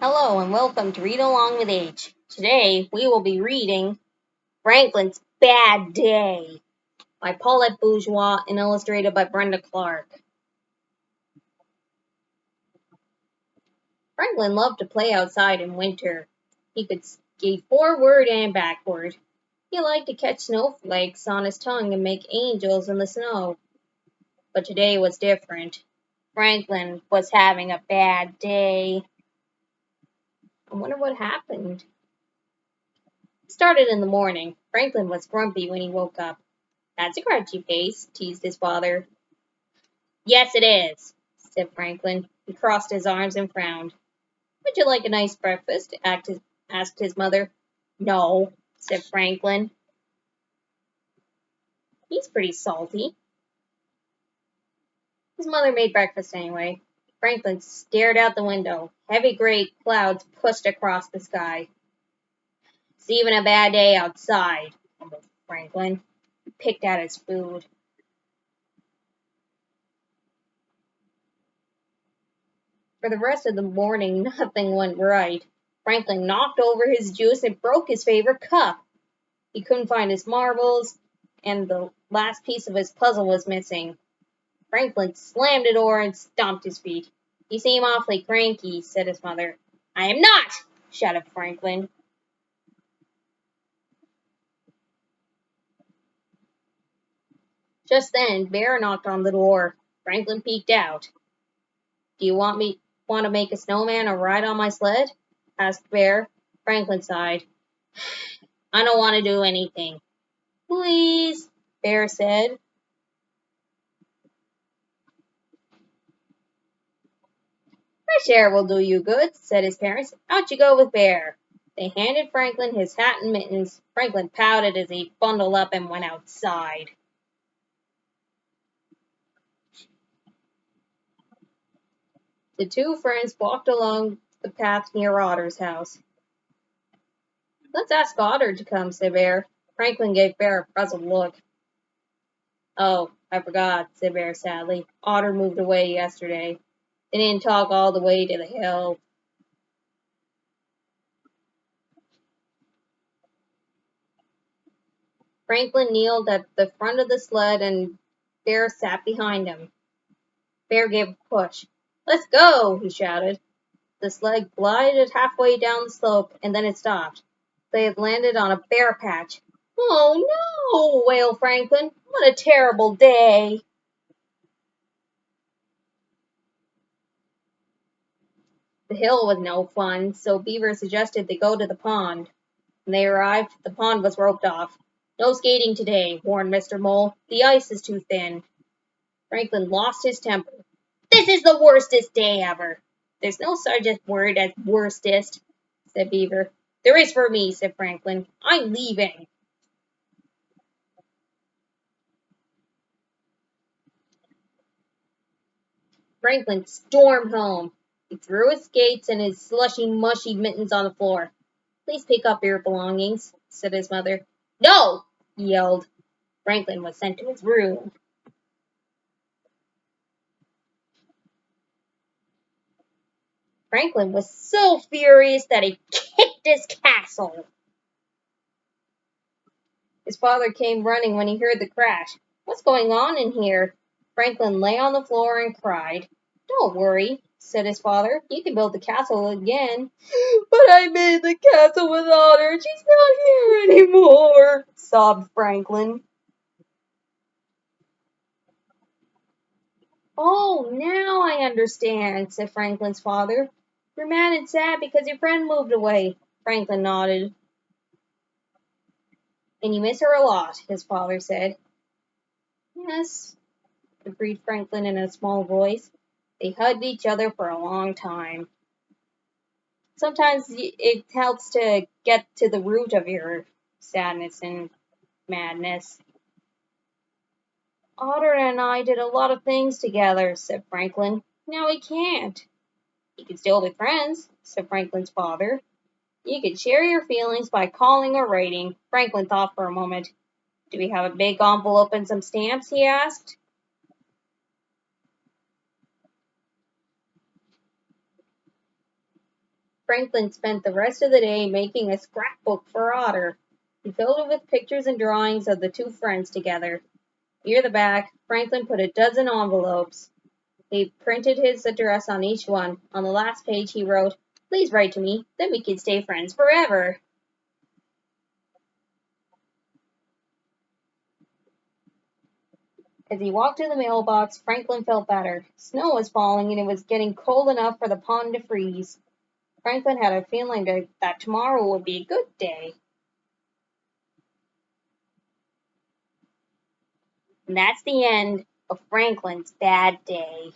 Hello and welcome to Read Along with H. Today we will be reading Franklin's Bad Day by Paulette Bourgeois and illustrated by Brenda Clark. Franklin loved to play outside in winter. He could skate forward and backward. He liked to catch snowflakes on his tongue and make angels in the snow. But today was different. Franklin was having a bad day. I wonder what happened. It started in the morning. Franklin was grumpy when he woke up. "That's a crunchy face," teased his father. "Yes, it is," said Franklin. He crossed his arms and frowned. "Would you like a nice breakfast?" asked his mother. "No," said Franklin. "He's pretty salty." His mother made breakfast anyway. Franklin stared out the window. Heavy gray clouds pushed across the sky. "It's even a bad day outside," mumbled Franklin. He picked out his food. For the rest of the morning, nothing went right. Franklin knocked over his juice and broke his favorite cup. He couldn't find his marbles, and the last piece of his puzzle was missing. Franklin slammed the door and stomped his feet. "You seem awfully cranky," said his mother. "I am not!" shouted Franklin. Just then, Bear knocked on the door. Franklin peeked out. "Do you want to make a snowman or ride on my sled?" asked Bear. Franklin sighed. "I don't want to do anything." "Please," Bear said. "Fresh air will do you good," said his parents. "Out you go with Bear." They handed Franklin his hat and mittens. Franklin pouted as he bundled up and went outside. The two friends walked along the path near Otter's house. "Let's ask Otter to come," said Bear. Franklin gave Bear a puzzled look. "Oh, I forgot," said Bear sadly. "Otter moved away yesterday. They didn't talk all the way to the hill." Franklin kneeled at the front of the sled and Bear sat behind him. Bear gave a push. "Let's go!" he shouted. The sled glided halfway down the slope, and then it stopped. They had landed on a bare patch. "Oh no!" wailed Franklin. "What a terrible day!" The hill was no fun, so Beaver suggested they go to the pond. When they arrived, the pond was roped off. "No skating today," warned Mr. Mole. "The ice is too thin." Franklin lost his temper. "This is the worstest day ever." "There's no such a word as worstest," said Beaver. "There is for me," said Franklin. "I'm leaving." Franklin stormed home. He threw his skates and his slushy, mushy mittens on the floor. "Please pick up your belongings," said his mother. "No!" he yelled. Franklin was sent to his room. Franklin was so furious that he kicked his castle. His father came running when he heard the crash. "What's going on in here?" Franklin lay on the floor and cried. "Don't worry," said his father. "You can build the castle again." "But I made the castle without her. She's not here anymore," sobbed Franklin. "Oh, now I understand," said Franklin's father. "You're mad and sad because your friend moved away." Franklin nodded. "And you miss her a lot," his father said. "Yes," agreed Franklin in a small voice. They hugged each other for a long time. Sometimes it helps to get to the root of your sadness and madness. "Otter and I did a lot of things together," said Franklin. "Now we can't." "You can still be friends," said Franklin's father. "You can share your feelings by calling or writing." Franklin thought for a moment. "Do we have a big envelope and some stamps?" he asked. Franklin spent the rest of the day making a scrapbook for Otter. He filled it with pictures and drawings of the two friends together. Near the back, Franklin put a dozen envelopes. He printed his address on each one. On the last page, he wrote, "Please write to me, then we can stay friends forever." As he walked to the mailbox, Franklin felt better. Snow was falling and it was getting cold enough for the pond to freeze. Franklin had a feeling that tomorrow would be a good day. And that's the end of Franklin's bad day.